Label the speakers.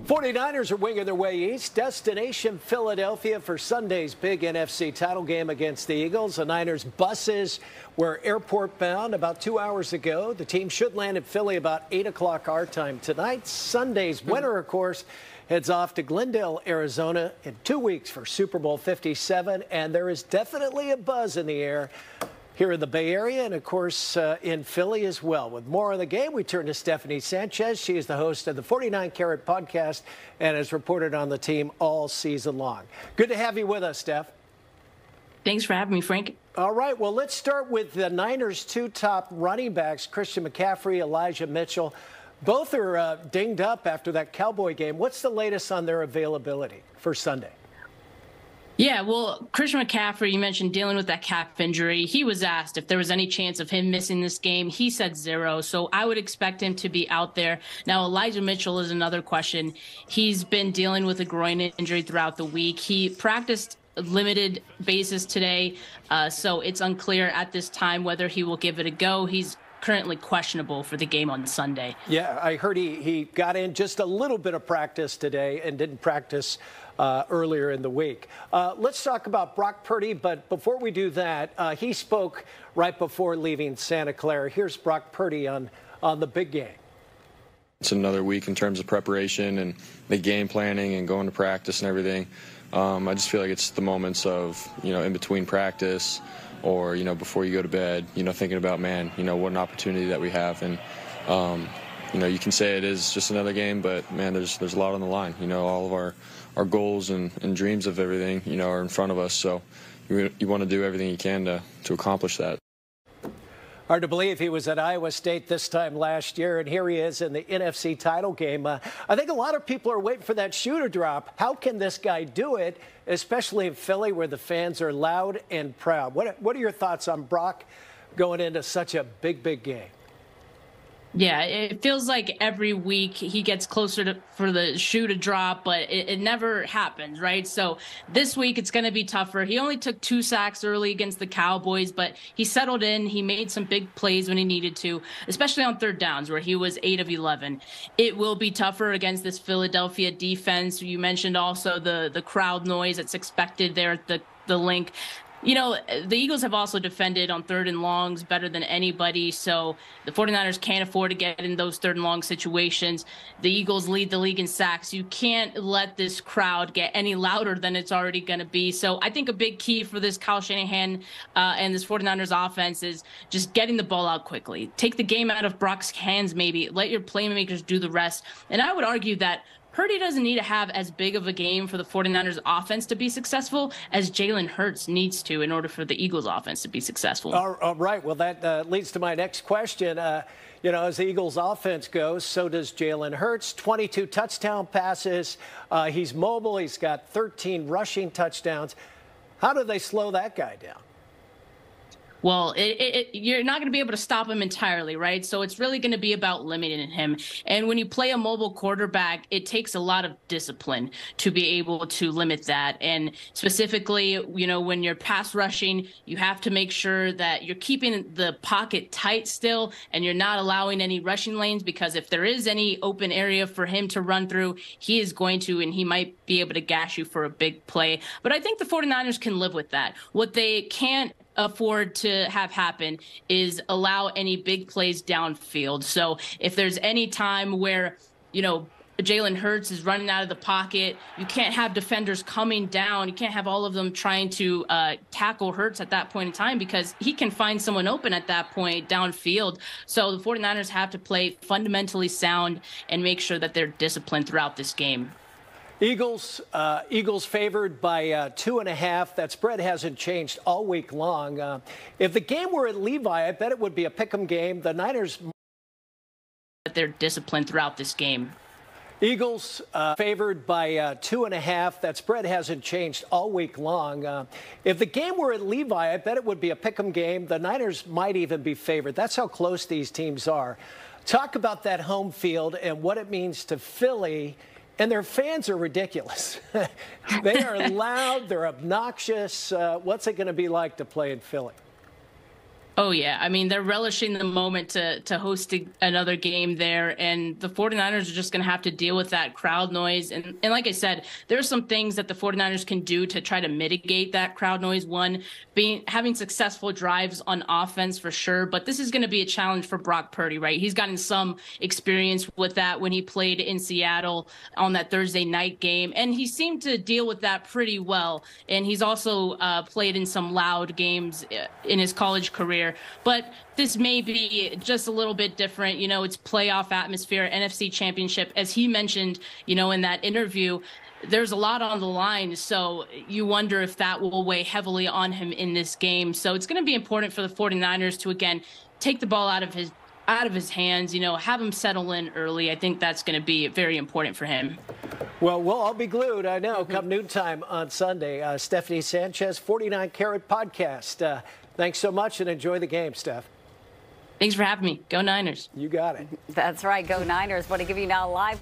Speaker 1: 49ers are winging their way east. Destination Philadelphia for Sunday's big NFC title game against the Eagles. The Niners buses were airport bound about 2 hours ago. The team should land in Philly about 8 o'clock our time tonight. Sunday's winner, of course, heads off to Glendale, Arizona in 2 weeks for Super Bowl 57. And there is definitely a buzz in the air here in the Bay Area and, of course, in Philly as well. With more on the game, we turn to Stephanie Sanchez. She is the host of the 49 Carat podcast and has reported on the team all season long. Good to have you with us, Steph.
Speaker 2: Thanks for having me, Frank.
Speaker 1: All right, well, let's start with the Niners' two top running backs, Christian McCaffrey, Elijah Mitchell. Both are dinged up after that Cowboy game. What's the latest on their availability for Sunday?
Speaker 2: Yeah, well, Christian McCaffrey, you mentioned dealing with that calf injury. He was asked if there was any chance of him missing this game. He said 0, so I would expect him to be out there. Now, Elijah Mitchell is another question. He's been dealing with a groin injury throughout the week. He practiced limited basis today, so it's unclear at this time whether he will give it a go. He's currently questionable for the game on Sunday.
Speaker 1: Yeah, I heard he got in just a little bit of practice today and didn't practice earlier in the week. Let's talk about Brock Purdy, but before we do that, he spoke right before leaving Santa Clara. Here's Brock Purdy on the big game.
Speaker 3: It's another week in terms of preparation and the game planning and going to practice and everything. I just feel like it's the moments of, in between practice or, before you go to bed, thinking about, man, what an opportunity that we have. And, you can say it is just another game, but, man, there's a lot on the line. All of our goals and dreams of everything, are in front of us. So you want to do everything you can to accomplish that.
Speaker 1: Hard to believe he was at Iowa State this time last year, and here he is in the NFC title game. I think a lot of people are waiting for that shoe to drop. How can this guy do it, especially in Philly where the fans are loud and proud? What are your thoughts on Brock going into such a big game?
Speaker 2: Yeah, it feels like every week he gets closer for the shoe to drop, but it never happens, right? So this week it's going to be tougher. He only took 2 sacks early against the Cowboys, but he settled in. He made some big plays when he needed to, especially on third downs where he was 8 of 11. It will be tougher against this Philadelphia defense. You mentioned also the crowd noise that's expected there at the link. The Eagles have also defended on third and longs better than anybody, so the 49ers can't afford to get in those third and long situations. The Eagles lead the league in sacks. You can't let this crowd get any louder than it's already going to be. So I think a big key for this Kyle Shanahan and this 49ers offense is just getting the ball out quickly. Take the game out of Brock's hands maybe. Let your playmakers do the rest. And I would argue that Purdy doesn't need to have as big of a game for the 49ers offense to be successful as Jalen Hurts needs to in order for the Eagles offense to be successful.
Speaker 1: All right. Well, that leads to my next question. As the Eagles offense goes, so does Jalen Hurts. 22 touchdown passes. He's mobile. He's got 13 rushing touchdowns. How do they slow that guy down?
Speaker 2: Well, you're not going to be able to stop him entirely, right? So it's really going to be about limiting him. And when you play a mobile quarterback, it takes a lot of discipline to be able to limit that. And specifically, when you're pass rushing, you have to make sure that you're keeping the pocket tight still and you're not allowing any rushing lanes, because if there is any open area for him to run through, he is going to, and he might be able to gash you for a big play. But I think the 49ers can live with that. What they can't afford to have happen is allow any big plays downfield. So if there's any time where, Jalen Hurts is running out of the pocket, you can't have defenders coming down. You can't have all of them trying to tackle Hurts at that point in time, because he can find someone open at that point downfield. So the 49ers have to play fundamentally sound and make sure that they're disciplined throughout this game.
Speaker 1: Eagles favored by 2.5. That spread hasn't changed all week long. If the game were at Levi, I bet it would be a pick'em game. The Niners.
Speaker 2: They're disciplined throughout this game.
Speaker 1: Eagles favored by 2.5. That spread hasn't changed all week long. If the game were at Levi, I bet it would be a pick'em game. The Niners might even be favored. That's how close these teams are. Talk about that home field and what it means to Philly. And their fans are ridiculous. They are loud. They're obnoxious. What's it going to be like to play in Philly?
Speaker 2: Oh, yeah. I mean, they're relishing the moment to host another game there, and the 49ers are just going to have to deal with that crowd noise. And like I said, there are some things that the 49ers can do to try to mitigate that crowd noise. One, having successful drives on offense for sure, but this is going to be a challenge for Brock Purdy, right? He's gotten some experience with that when he played in Seattle on that Thursday night game, and he seemed to deal with that pretty well. And he's also played in some loud games in his college career. But this may be just a little bit different. You know, it's playoff atmosphere, NFC Championship. As he mentioned, you know, in that interview, there's a lot on the line. So you wonder if that will weigh heavily on him in this game. So it's going to be important for the 49ers to, again, take the ball out of his hands, you know, have him settle in early. I think that's going to be very important for him.
Speaker 1: Well, we'll all be glued, I know, come noontime on Sunday. Stephanie Sanchez, 49 Carat Podcast. Thanks so much and enjoy the game, Steph.
Speaker 2: Thanks for having me. Go Niners.
Speaker 1: You got it.
Speaker 4: That's right. Go Niners. Want to give you now live.